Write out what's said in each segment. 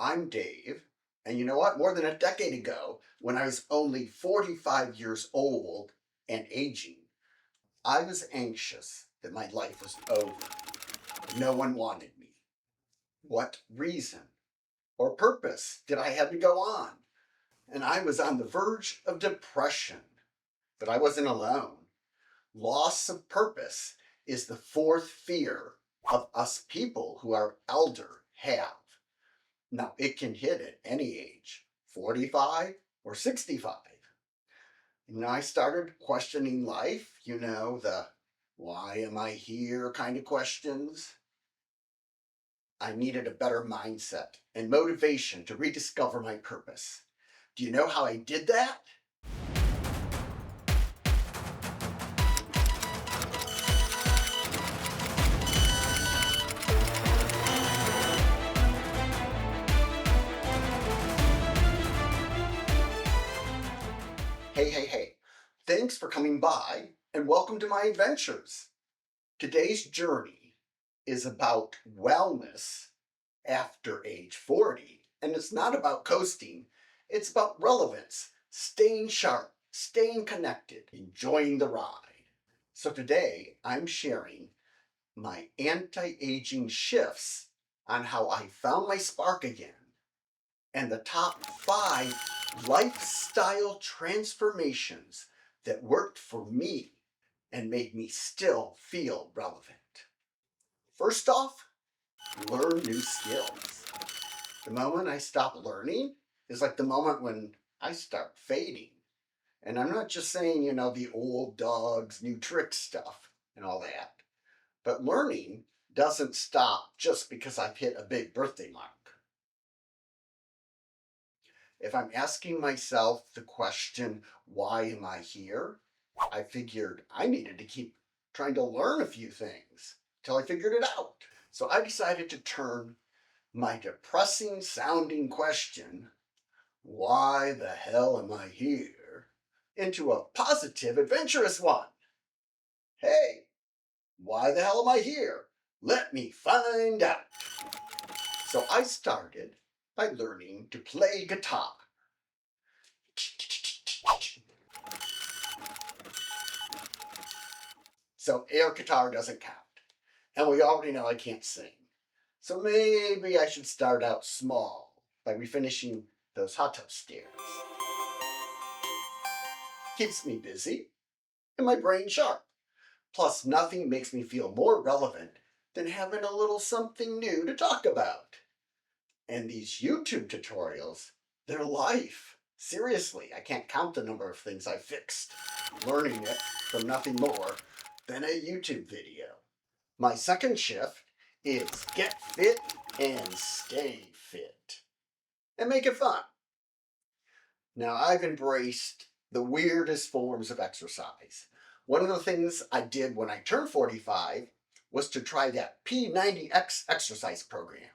I'm Dave, and you know what? More than a decade ago, when I was only 45 years old and aging, I was anxious that my life was over. No one wanted me. What reason or purpose did I have to go on? And I was on the verge of depression, but I wasn't alone. Loss of purpose is the fourth fear of us people who are elder have. Now, it can hit at any age, 45 or 65. I started questioning life, the why am I here kind of questions. I needed a better mindset and motivation to rediscover my purpose. Do you know how I did that? Hey. Thanks for coming by and welcome to my adventures. Today's journey is about wellness after age 40. And it's not about coasting, it's about relevance, staying sharp, staying connected, enjoying the ride. So today I'm sharing my anti-aging shifts on how I found my spark again and the top 5 lifestyle transformations that worked for me and made me still feel relevant. First off, learn new skills. The moment I stop learning is like the moment when I start fading. And I'm not just saying, the old dogs, new tricks stuff and all that. But learning doesn't stop just because I've hit a big birthday mark. If I'm asking myself the question, why am I here? I figured I needed to keep trying to learn a few things till I figured it out. So I decided to turn my depressing sounding question, why the hell am I here, into a positive, adventurous one. Hey, why the hell am I here? Let me find out. So I started by learning to play guitar. So air guitar doesn't count. And we already know I can't sing. So maybe I should start out small by refinishing those hot tub stairs. Keeps me busy and my brain sharp. Plus, nothing makes me feel more relevant than having a little something new to talk about. And these YouTube tutorials, they're life. Seriously, I can't count the number of things I fixed, learning it from nothing more than a YouTube video. My second shift is get fit and stay fit. And make it fun. Now, I've embraced the weirdest forms of exercise. One of the things I did when I turned 45 was to try that P90X exercise program.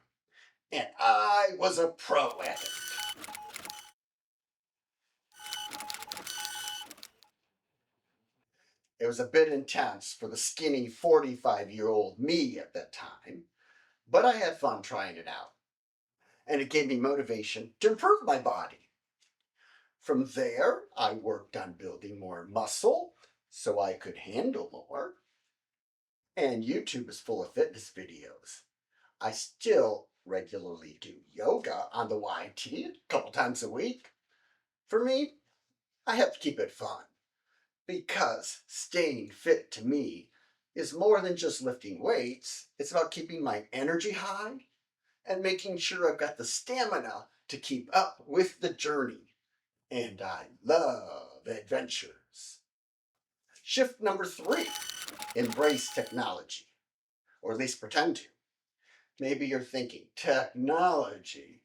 And I was a pro at it. It was a bit intense for the skinny 45-year-old me at that time, but I had fun trying it out. And it gave me motivation to improve my body. From there, I worked on building more muscle so I could handle more. And YouTube is full of fitness videos. I still regularly do yoga on the YT a couple times a week. For me, I have to keep it fun because staying fit to me is more than just lifting weights. It's about keeping my energy high and making sure I've got the stamina to keep up with the journey. And I love adventures. Shift number 3, embrace technology, or at least pretend to. Maybe you're thinking, technology,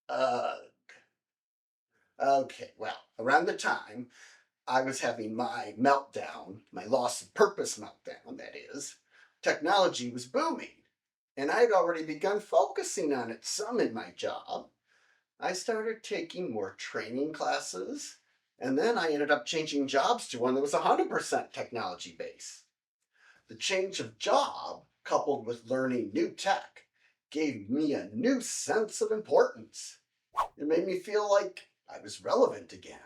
ugh. Okay, well, around the time I was having my meltdown, my loss of purpose meltdown, that is, technology was booming. And I'd already begun focusing on it some in my job. I started taking more training classes, and then I ended up changing jobs to one that was 100% technology based. The change of job, coupled with learning new tech, gave me a new sense of importance. It made me feel like I was relevant again.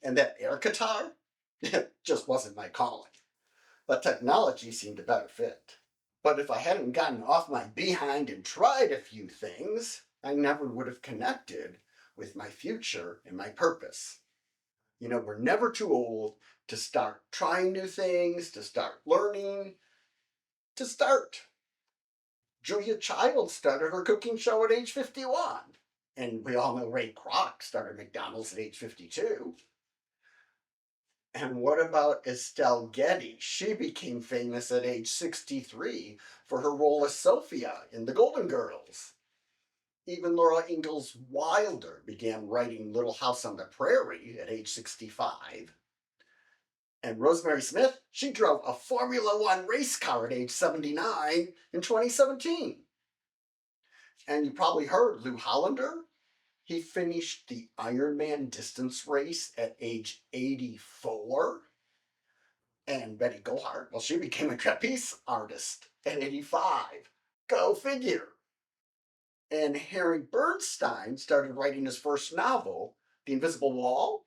And that air guitar just wasn't my calling. But technology seemed a better fit. But if I hadn't gotten off my behind and tried a few things, I never would have connected with my future and my purpose. We're never too old to start trying new things, to start learning, to start. Julia Child started her cooking show at age 51. And we all know Ray Kroc started McDonald's at age 52. And what about Estelle Getty? She became famous at age 63 for her role as Sophia in The Golden Girls. Even Laura Ingalls Wilder began writing Little House on the Prairie at age 65. And Rosemary Smith, she drove a Formula One race car at age 79 in 2017. And you probably heard Lou Hollander. He finished the Ironman distance race at age 84. And Betty Gohart, well, she became a trapeze artist at 85. Go figure. And Harry Bernstein started writing his first novel, The Invisible Wall,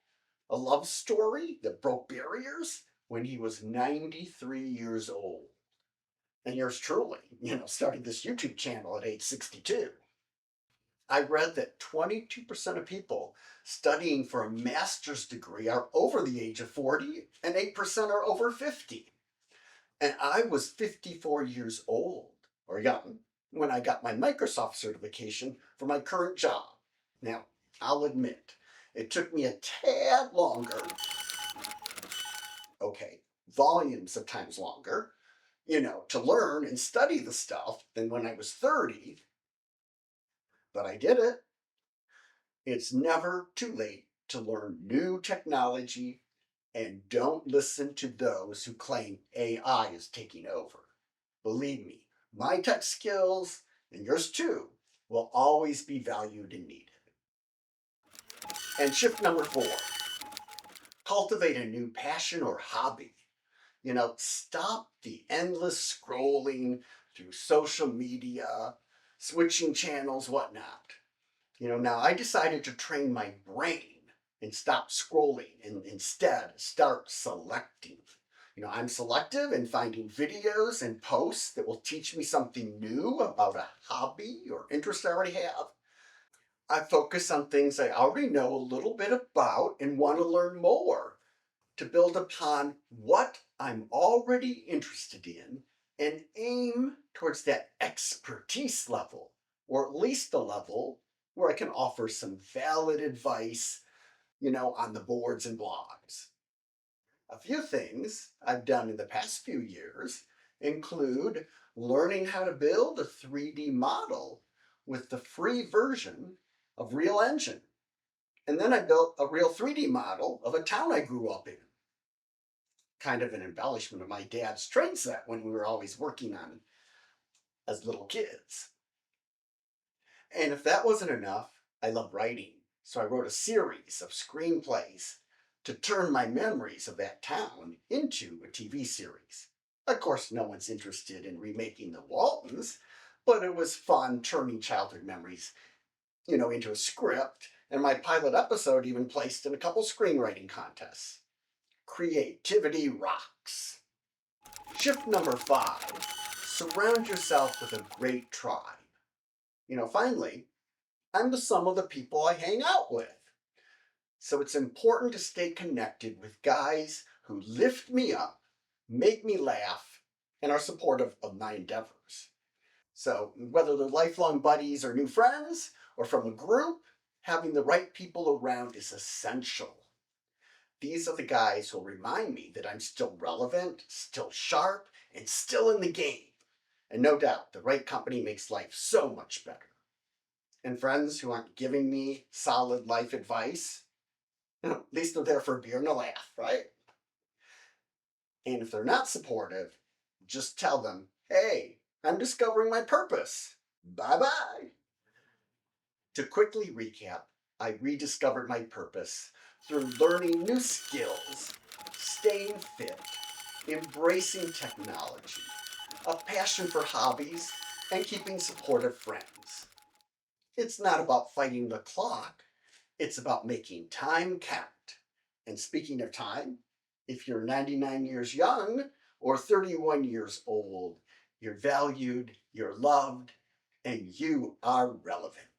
a love story that broke barriers, when he was 93 years old. And yours truly, started this YouTube channel at age 62. I read that 22% of people studying for a master's degree are over the age of 40 and 8% are over 50. And I was 54 years old, or young, when I got my Microsoft certification for my current job. Now, I'll admit, it took me a tad longer, volumes of times longer, to learn and study the stuff than when I was 30, but I did it. It's never too late to learn new technology, and don't listen to those who claim AI is taking over. Believe me, my tech skills, and yours too, will always be valued and needed. And shift number 4, cultivate a new passion or hobby. Stop the endless scrolling through social media, switching channels, whatnot. Now I decided to train my brain and stop scrolling and instead start selecting. I'm selective in finding videos and posts that will teach me something new about a hobby or interest I already have. I focus on things I already know a little bit about and want to learn more, to build upon what I'm already interested in and aim towards that expertise level, or at least the level where I can offer some valid advice, on the boards and blogs. A few things I've done in the past few years include learning how to build a 3D model with the free version of Real Engine. And then I built a real 3D model of a town I grew up in. Kind of an embellishment of my dad's train set when we were always working on it as little kids. And if that wasn't enough, I love writing. So I wrote a series of screenplays to turn my memories of that town into a TV series. Of course, no one's interested in remaking the Waltons, but it was fun turning childhood memories, into a script, and my pilot episode even placed in a couple screenwriting contests. Creativity rocks. Shift number 5, surround yourself with a great tribe. Finally, I'm the sum of the people I hang out with. So it's important to stay connected with guys who lift me up, make me laugh, and are supportive of my endeavors. So whether they're lifelong buddies or new friends, or from a group, having the right people around is essential. These are the guys who'll remind me that I'm still relevant, still sharp, and still in the game. And no doubt, the right company makes life so much better. And friends who aren't giving me solid life advice, at least they're there for a beer and a laugh, right? And if they're not supportive, just tell them, hey, I'm discovering my purpose. Bye-bye. To quickly recap, I rediscovered my purpose through learning new skills, staying fit, embracing technology, a passion for hobbies, and keeping supportive friends. It's not about fighting the clock, it's about making time count. And speaking of time, if you're 99 years young or 31 years old, you're valued, you're loved, and you are relevant.